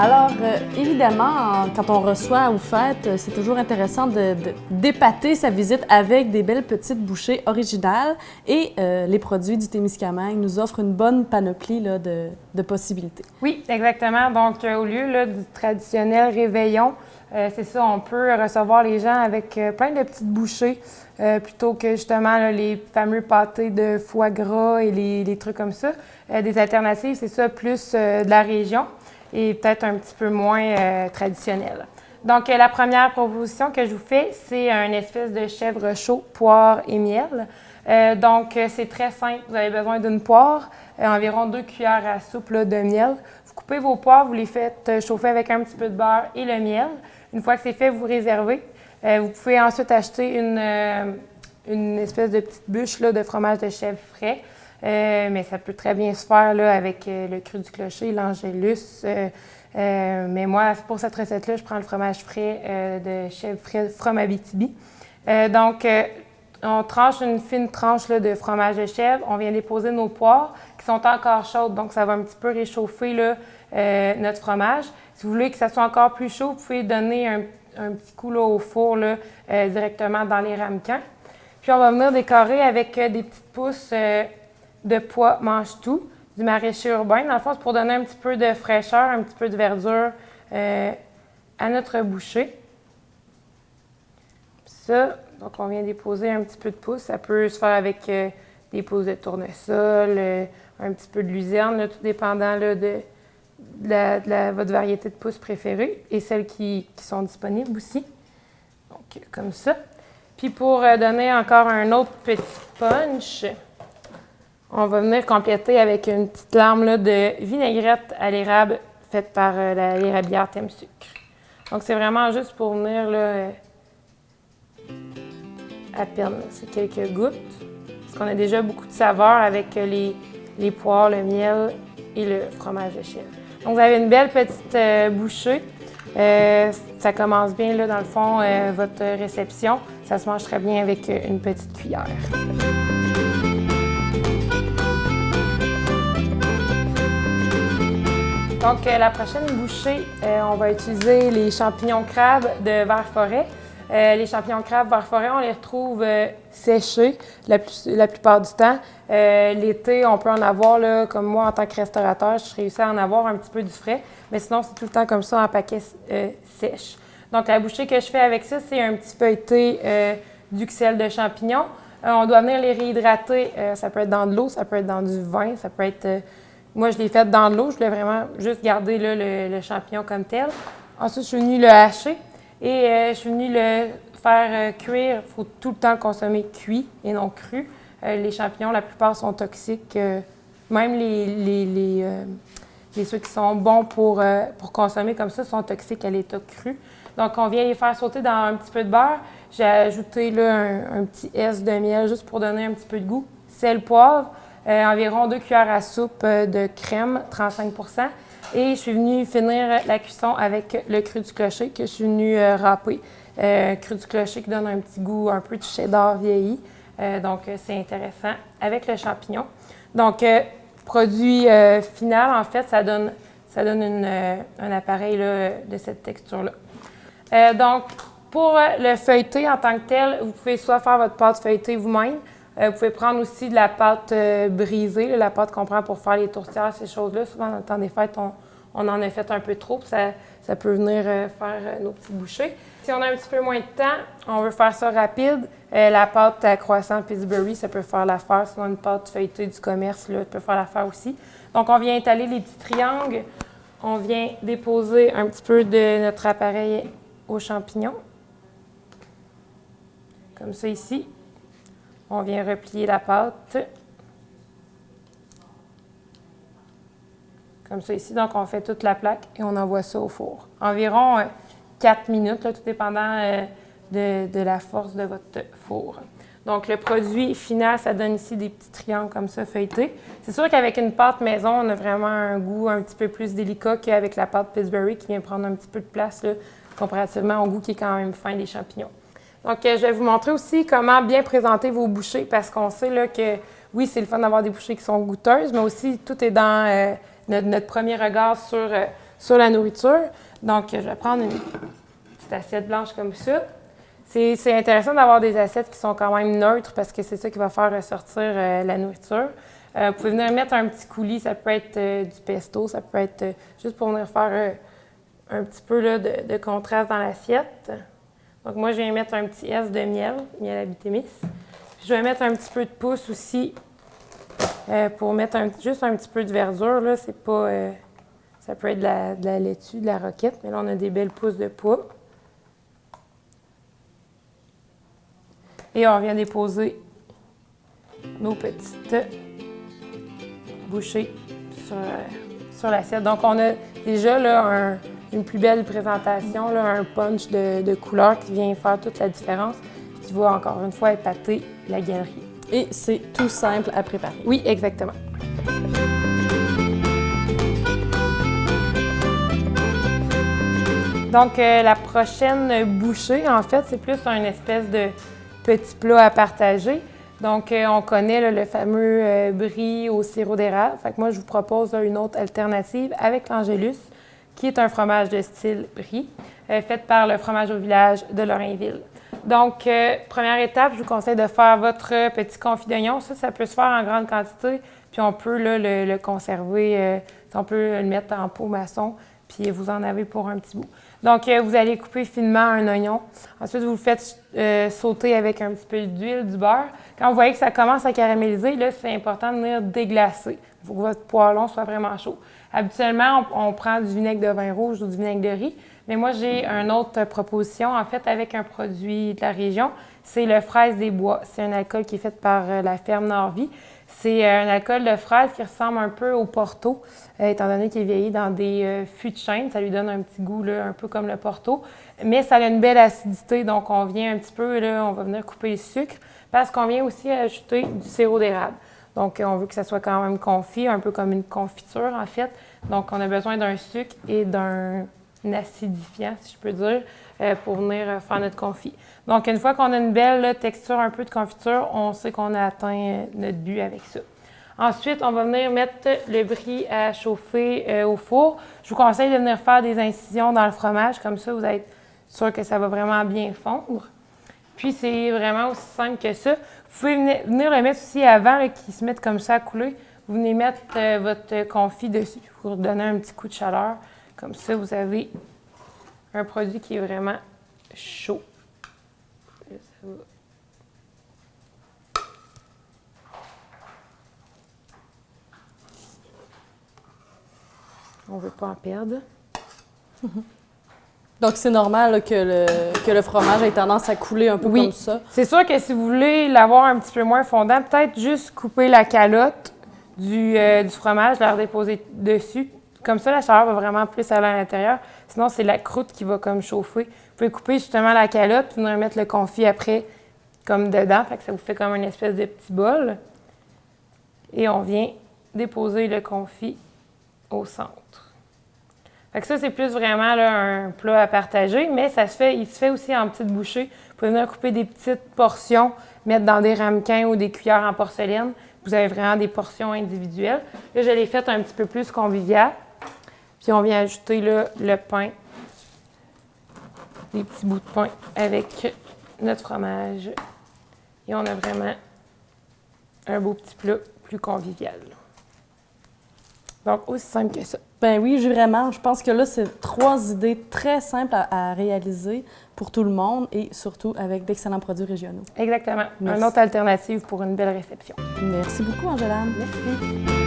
Alors, évidemment, quand on reçoit ou fête, c'est toujours intéressant d'épater sa visite avec des belles petites bouchées originales. Et les produits du Témiscamingue nous offrent une bonne panoplie là, de possibilités. Oui, exactement. Donc, au lieu là, du traditionnel réveillon, c'est ça, on peut recevoir les gens avec plein de petites bouchées plutôt que justement là, les fameux pâtés de foie gras et les trucs comme ça. Des alternatives, c'est ça, plus de la région et peut-être un petit peu moins traditionnel. Donc, la première proposition que je vous fais, c'est un espèce de chèvre chaud, poire et miel. Donc, c'est très simple. Vous avez besoin d'une poire, environ 2 cuillères à soupe là, de miel. Vous coupez vos poires, vous les faites chauffer avec un petit peu de beurre et le miel. Une fois que c'est fait, vous réservez. Vous pouvez ensuite acheter une espèce de petite bûche là, de fromage de chèvre frais. Mais ça peut très bien se faire là, avec le cru du clocher, l'angélus. Mais moi, pour cette recette-là, je prends le fromage frais de chèvre frais from Abitibi. Donc, on tranche une fine tranche là, de fromage de chèvre. On vient déposer nos poires qui sont encore chaudes, donc ça va un petit peu réchauffer là, notre fromage. Si vous voulez que ça soit encore plus chaud, vous pouvez donner un petit coup là, au four là, directement dans les ramequins. Puis on va venir décorer avec des petites pousses de pois mange-tout, du maraîcher urbain. Dans le fond, c'est pour donner un petit peu de fraîcheur, un petit peu de verdure à notre bouchée. Puis ça, donc on vient déposer un petit peu de pousses. Ça peut se faire avec des pousses de tournesol, un petit peu de luzerne, là, tout dépendant là, de votre variété de pousses préférée et celles qui sont disponibles aussi. Donc, comme ça. Puis pour donner encore un autre petit punch, on va venir compléter avec une petite larme là, de vinaigrette à l'érable faite par l'érablière Thème Sucre. Donc, c'est vraiment juste pour venir là, à peine, c'est quelques gouttes. Parce qu'on a déjà beaucoup de saveurs avec les poires, le miel et le fromage de chèvre. Donc, vous avez une belle petite bouchée. Ça commence bien, là, dans le fond, votre réception. Ça se mange très bien avec une petite cuillère. Donc, la prochaine bouchée, on va utiliser les champignons crabes de Vert-Forêt. Les champignons crabes Vert-Forêt, on les retrouve séchés la plupart du temps. L'été, on peut en avoir, là, comme moi, en tant que restaurateur, je réussis à en avoir un petit peu du frais. Mais sinon, c'est tout le temps comme ça en paquet sèche. Donc, la bouchée que je fais avec ça, c'est un petit feuilleté d'uxelles de champignons. On doit venir les réhydrater. Ça peut être dans de l'eau, ça peut être dans du vin, ça peut être... moi, je l'ai fait dans de l'eau. Je voulais vraiment juste garder là, le champignon comme tel. Ensuite, je suis venue le hacher et je suis venue le faire cuire. Il faut tout le temps le consommer cuit et non cru. Les champignons, la plupart sont toxiques. Même ceux qui sont bons pour consommer comme ça sont toxiques à l'état cru. Donc, on vient les faire sauter dans un petit peu de beurre. J'ai ajouté là, un petit S de miel juste pour donner un petit peu de goût. Sel, poivre. Environ 2 cuillères à soupe de crème, 35 %. Et je suis venue finir la cuisson avec le cru du clocher que je suis venue râper. Cru du clocher qui donne un petit goût un peu de cheddar vieilli. Donc, c'est intéressant avec le champignon. Donc, produit final, en fait, ça donne un appareil là, de cette texture-là. Donc, pour le feuilleté en tant que tel, vous pouvez soit faire votre pâte feuilletée vous-même. Vous pouvez prendre aussi de la pâte brisée, là, la pâte qu'on prend pour faire les tourtières, ces choses-là. Souvent, dans le temps des fêtes, on en a fait un peu trop, puis ça peut venir faire nos petites bouchées. Si on a un petit peu moins de temps, on veut faire ça rapide, la pâte à croissant Pillsbury, ça peut faire l'affaire. Sinon, une pâte feuilletée du commerce, là, peut faire l'affaire aussi. Donc, on vient étaler les petits triangles. On vient déposer un petit peu de notre appareil aux champignons. Comme ça ici. On vient replier la pâte. Comme ça ici. Donc, on fait toute la plaque et on envoie ça au four. Environ 4 minutes, là, tout dépendant de la force de votre four. Donc, le produit final, ça donne ici des petits triangles comme ça feuilletés. C'est sûr qu'avec une pâte maison, on a vraiment un goût un petit peu plus délicat qu'avec la pâte Pillsbury qui vient prendre un petit peu de place là, comparativement au goût qui est quand même fin des champignons. Donc, je vais vous montrer aussi comment bien présenter vos bouchées parce qu'on sait là, que, oui, c'est le fun d'avoir des bouchées qui sont goûteuses, mais aussi tout est dans notre premier regard sur la nourriture. Donc, je vais prendre une petite assiette blanche comme ça. C'est intéressant d'avoir des assiettes qui sont quand même neutres parce que c'est ça qui va faire ressortir la nourriture. Vous pouvez venir mettre un petit coulis, ça peut être du pesto, ça peut être juste pour venir faire un petit peu là, de contraste dans l'assiette. Donc moi, je viens mettre un petit S de miel à bitémis. Puis je vais mettre un petit peu de pousse aussi pour mettre juste un petit peu de verdure. Là, c'est pas, ça peut être de la laitue, de la roquette, mais là, on a des belles pousses de pois. Et on vient déposer nos petites bouchées sur l'assiette. Donc, on a déjà là, une plus belle présentation, là, un punch de couleur qui vient faire toute la différence, qui va encore une fois épater la galerie. Et c'est tout simple à préparer. Oui, exactement. Donc, la prochaine bouchée, en fait, c'est plus une espèce de petit plat à partager. Donc, on connaît là, le fameux brie au sirop d'érable. Fait que moi, je vous propose là, une autre alternative avec l'Angélus, qui est un fromage de style brie, fait par le fromage au village de Lorrainville. Donc, première étape, je vous conseille de faire votre petit confit d'oignon. Ça peut se faire en grande quantité, puis on peut là, le conserver, on peut le mettre en pot maçon, puis vous en avez pour un petit bout. Donc, vous allez couper finement un oignon. Ensuite, vous le faites sauter avec un petit peu d'huile, du beurre. Quand vous voyez que ça commence à caraméliser, là, c'est important de venir déglacer. Il faut que votre poêlon soit vraiment chaud. Habituellement, on prend du vinaigre de vin rouge ou du vinaigre de riz, mais moi, j'ai une autre proposition, en fait, avec un produit de la région. C'est le fraise des bois. C'est un alcool qui est fait par la ferme Norvie. C'est un alcool de fraise qui ressemble un peu au Porto, étant donné qu'il est vieilli dans des fûts de chêne. Ça lui donne un petit goût, là, un peu comme le Porto. Mais ça a une belle acidité, donc on vient un petit peu, là, on va venir couper le sucre, parce qu'on vient aussi ajouter du sirop d'érable. Donc, on veut que ça soit quand même confit, un peu comme une confiture, en fait. Donc, on a besoin d'un sucre et d'un acidifiant, si je peux dire, pour venir faire notre confit. Donc, une fois qu'on a une belle là, texture un peu de confiture, on sait qu'on a atteint notre but avec ça. Ensuite, on va venir mettre le brie à chauffer au four. Je vous conseille de venir faire des incisions dans le fromage, comme ça, vous êtes sûr que ça va vraiment bien fondre. Puis, c'est vraiment aussi simple que ça. Vous pouvez venir le mettre aussi avant, qu'il se mette comme ça à couler. Vous venez mettre votre confit dessus. Vous redonnez un petit coup de chaleur. Comme ça, vous avez un produit qui est vraiment chaud. Là, ça va. On ne veut pas en perdre. Donc, c'est normal là, que le fromage ait tendance à couler un peu comme ça. C'est sûr que si vous voulez l'avoir un petit peu moins fondant, peut-être juste couper la calotte du fromage, la redéposer dessus. Comme ça, la chaleur va vraiment plus aller à l'intérieur. Sinon, c'est la croûte qui va comme chauffer. Vous pouvez couper justement la calotte, puis venir mettre le confit après comme dedans. Fait que ça vous fait comme une espèce de petit bol. Et on vient déposer le confit au centre. Fait que ça, c'est plus vraiment là, un plat à partager, mais il se fait aussi en petites bouchées. Vous pouvez venir couper des petites portions, mettre dans des ramequins ou des cuillères en porcelaine. Vous avez vraiment des portions individuelles. Là, je l'ai fait un petit peu plus convivial. Puis on vient ajouter là, le pain, des petits bouts de pain avec notre fromage. Et on a vraiment un beau petit plat plus convivial. Donc, aussi simple que ça. Ben oui, vraiment. Je pense que là, c'est 3 idées très simples à réaliser pour tout le monde et surtout avec d'excellents produits régionaux. Exactement. Merci. Une autre alternative pour une belle réception. Merci beaucoup, Angela. Merci.